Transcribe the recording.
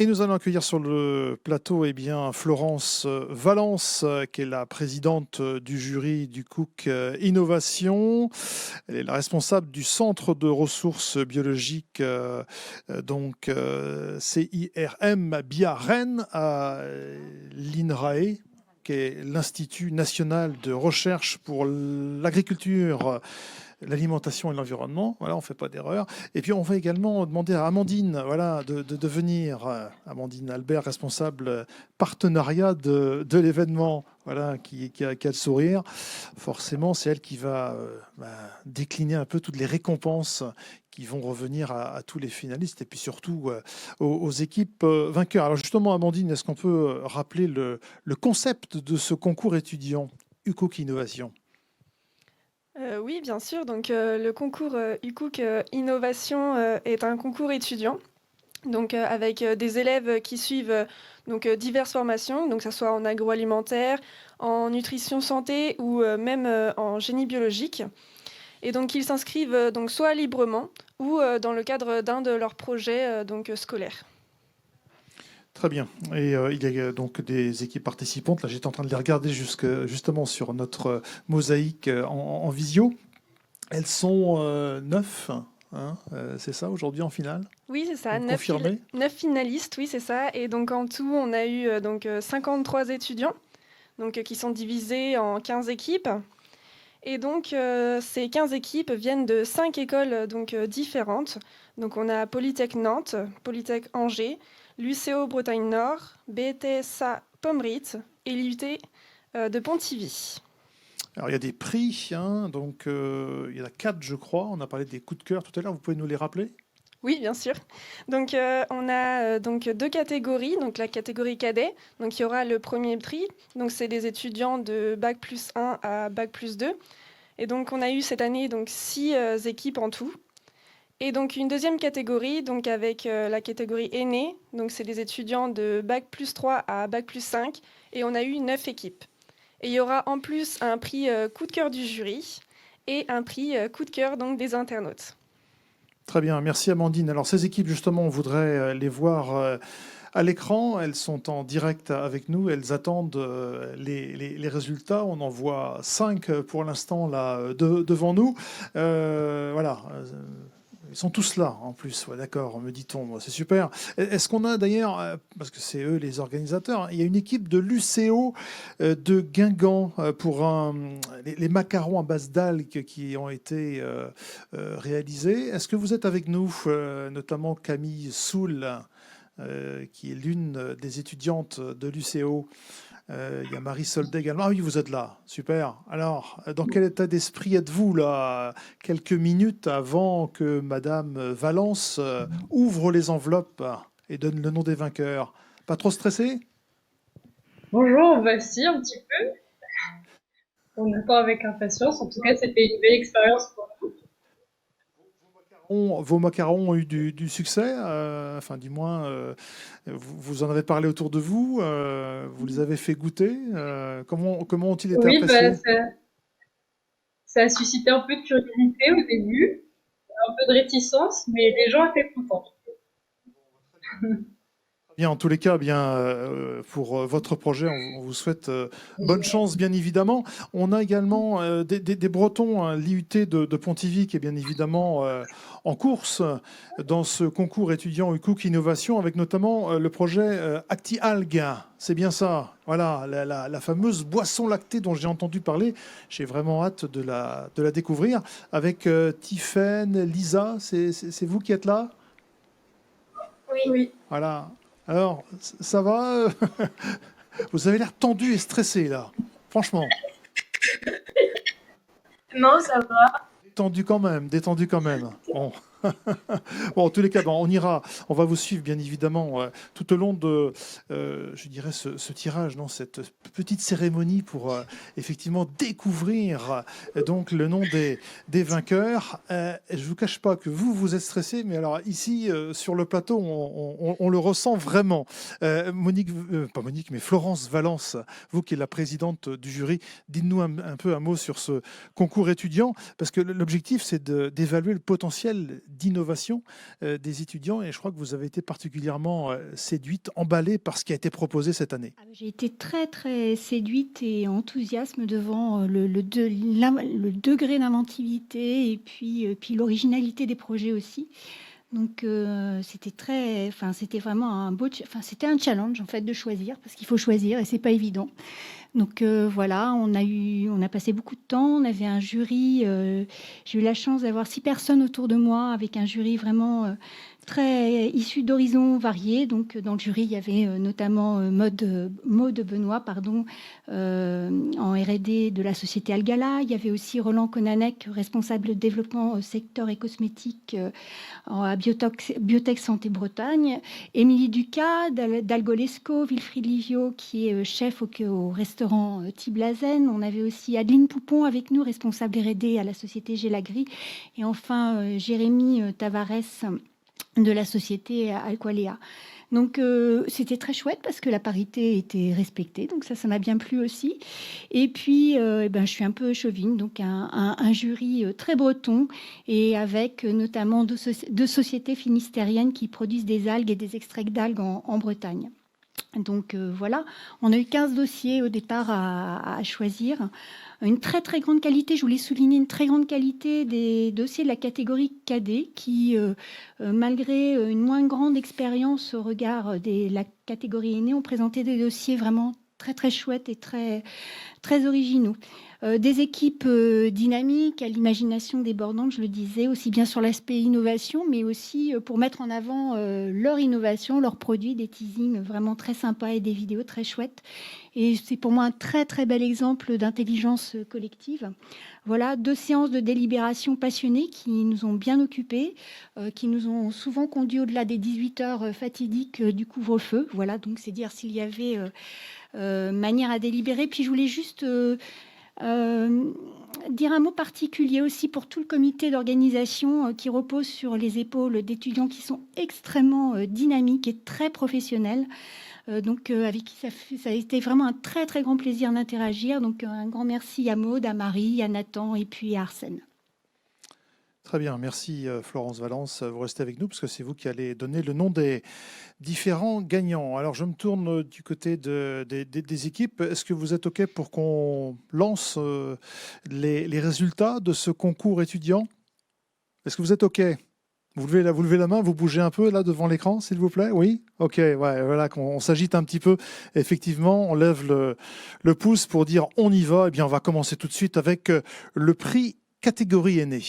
Et nous allons accueillir sur le plateau Florence Valence, qui est la présidente du jury du Cook Innovation. Elle est la responsable du Centre de ressources biologiques, CIRM BIA Rennes, à l'INRAE, qui est l'Institut national de recherche pour l'agriculture, l'alimentation et l'environnement. Voilà, on ne fait pas d'erreur. Et puis, on va également demander à Amandine, voilà, de venir. Amandine Albert, responsable partenariat de l'événement, voilà, qui a le sourire. Forcément, c'est elle qui va décliner un peu toutes les récompenses qui vont revenir à tous les finalistes et puis surtout aux équipes vainqueurs. Alors justement, Amandine, est-ce qu'on peut rappeler le concept de ce concours étudiant UCOOK Innovation? Oui, bien sûr. Donc, le concours UCOOK Innovation est un concours étudiant, donc avec des élèves qui suivent diverses formations, donc que ça soit en agroalimentaire, en nutrition santé ou même en génie biologique. Et donc, ils s'inscrivent donc soit librement ou dans le cadre d'un de leurs projets scolaires. Très bien. Et il y a donc des équipes participantes. Là, j'étais en train de les regarder justement sur notre mosaïque en visio. Elles sont 9, hein, c'est ça, aujourd'hui en finale? Oui, c'est ça, Vous me confirmez? 9 finalistes, oui, c'est ça. Et donc, en tout, on a eu 53 étudiants qui sont divisés en 15 équipes. Et donc, ces 15 équipes viennent de 5 écoles différentes. Donc, on a Polytech Nantes, Polytech Angers, l'UCO Bretagne Nord, BTSA Pommerit et l'IUT de Pontivy. Alors, il y a des prix, hein, donc il y en a 4, je crois. On a parlé des coups de cœur tout à l'heure. Vous pouvez nous les rappeler? Oui, bien sûr. Donc, on a deux catégories. Donc, la catégorie cadet, donc il y aura le premier prix. Donc, c'est des étudiants de bac plus 1 à bac plus 2. Et donc, on a eu cette année 6 équipes en tout. Et donc, une deuxième catégorie, donc avec la catégorie aînée. Donc, c'est des étudiants de bac plus 3 à bac plus 5. Et on a eu 9 équipes. Et il y aura en plus un prix coup de cœur du jury et un prix coup de cœur donc des internautes. Très bien, merci Amandine. Alors, ces équipes, justement, on voudrait les voir à l'écran. Elles sont en direct avec nous. Elles attendent les résultats. On en voit 5 pour l'instant là devant nous. Voilà. Ils sont tous là en plus, ouais, d'accord, me dit-on, c'est super. Est-ce qu'on a d'ailleurs, parce que c'est eux les organisateurs, hein, il y a une équipe de l'UCO de Guingamp pour les macarons à base d'algues qui ont été réalisés. Est-ce que vous êtes avec nous, notamment Camille Soul, qui est l'une des étudiantes de l'UCO? Il y a Marie Soldet également. Ah oui, vous êtes là. Super. Alors, dans quel état d'esprit êtes-vous là, quelques minutes avant que Madame Valence ouvre les enveloppes et donne le nom des vainqueurs? Pas trop stressé? Bonjour, voici un petit peu. On attend avec impatience. En tout cas, c'était une belle expérience pour nous. Vos macarons ont eu du succès, enfin du moins, vous en avez parlé autour de vous, vous les avez fait goûter. Comment ont-ils été Oui, appréciés? ça a suscité un peu de curiosité au début, un peu de réticence, mais les gens étaient contents. Bien, en tous les cas, bien pour votre projet, on vous souhaite bonne chance, bien évidemment. On a également des Bretons, hein, l'IUT de Pontivy, qui est bien évidemment en course dans ce concours étudiant UCOOK Innovation, avec notamment le projet ActiAlgue. C'est bien ça. Voilà, la fameuse boisson lactée dont j'ai entendu parler. J'ai vraiment hâte de la découvrir. Avec Tiffaine, Lisa, c'est vous qui êtes là? Oui. Voilà. Alors, ça va? Vous avez l'air tendu et stressé là. Franchement, Non, ça va. détendu quand même, détendu quand même. Bon. Bon, en tous les cas, bon, on va vous suivre bien évidemment tout au long de, je dirais, ce tirage, non, cette petite cérémonie pour effectivement découvrir donc le nom des vainqueurs. Je vous cache pas que vous êtes stressé, mais alors ici sur le plateau, on le ressent vraiment. Monique, pas Monique, mais Florence Valence, vous qui êtes la présidente du jury, dites-nous un peu un mot sur ce concours étudiant, parce que l'objectif c'est d'évaluer le potentiel d'innovation des étudiants et je crois que vous avez été particulièrement séduite, emballée par ce qui a été proposé cette année. J'ai été très, très séduite et enthousiasme devant le degré d'inventivité et puis l'originalité des projets aussi. Donc c'était vraiment c'était un challenge en fait de choisir parce qu'il faut choisir et c'est pas évident. Donc voilà, on a passé beaucoup de temps, on avait un jury, j'ai eu la chance d'avoir 6 personnes autour de moi avec un jury vraiment très issu d'horizons variés. Donc dans le jury, il y avait notamment Maude Benoît, en R&D de la société Algala. Il y avait aussi Roland Konanek, responsable de développement secteur et cosmétique à Biotech Santé Bretagne. Émilie Ducas d'Algolesco, Wilfried Livio qui est chef au restaurant Tiblazen. On avait aussi Adeline Poupon avec nous, responsable R&D à la société Gelagri. Et enfin Jérémy Tavares de la société Alqualea. Donc c'était très chouette parce que la parité était respectée, donc ça m'a bien plu aussi. Et puis je suis un peu chauvine, donc un jury très breton et avec notamment deux sociétés finistériennes qui produisent des algues et des extraits d'algues en Bretagne. Donc voilà, on a eu 15 dossiers au départ à choisir. Une très très grande qualité, je voulais souligner une très grande qualité des dossiers de la catégorie cadet qui, malgré une moins grande expérience au regard de la catégorie aînée, ont présenté des dossiers vraiment très très chouettes et très, très originaux. Des équipes dynamiques, à l'imagination débordante, je le disais, aussi bien sur l'aspect innovation, mais aussi pour mettre en avant leur innovation, leurs produits, des teasings vraiment très sympas et des vidéos très chouettes. Et c'est pour moi un très très bel exemple d'intelligence collective. Voilà, 2 séances de délibération passionnées qui nous ont bien occupés, qui nous ont souvent conduits au-delà des 18 heures fatidiques du couvre-feu. Voilà, donc c'est dire s'il y avait manière à délibérer. Puis je voulais juste dire un mot particulier aussi pour tout le comité d'organisation qui repose sur les épaules d'étudiants qui sont extrêmement dynamiques et très professionnels. Donc avec qui ça a été vraiment un très très grand plaisir d'interagir. Donc un grand merci à Maude, à Marie, à Nathan et puis à Arsène. Très bien, merci Florence Valence. Vous restez avec nous parce que c'est vous qui allez donner le nom des différents gagnants. Alors je me tourne du côté des équipes. Est-ce que vous êtes OK pour qu'on lance les résultats de ce concours étudiant? Est-ce que vous êtes OK? Vous levez la main, vous bougez un peu là devant l'écran, s'il vous plaît? Oui? OK, ouais, voilà, qu'on s'agite un petit peu. Effectivement, on lève le pouce pour dire on y va. Eh bien, on va commencer tout de suite avec le prix catégorie aînée.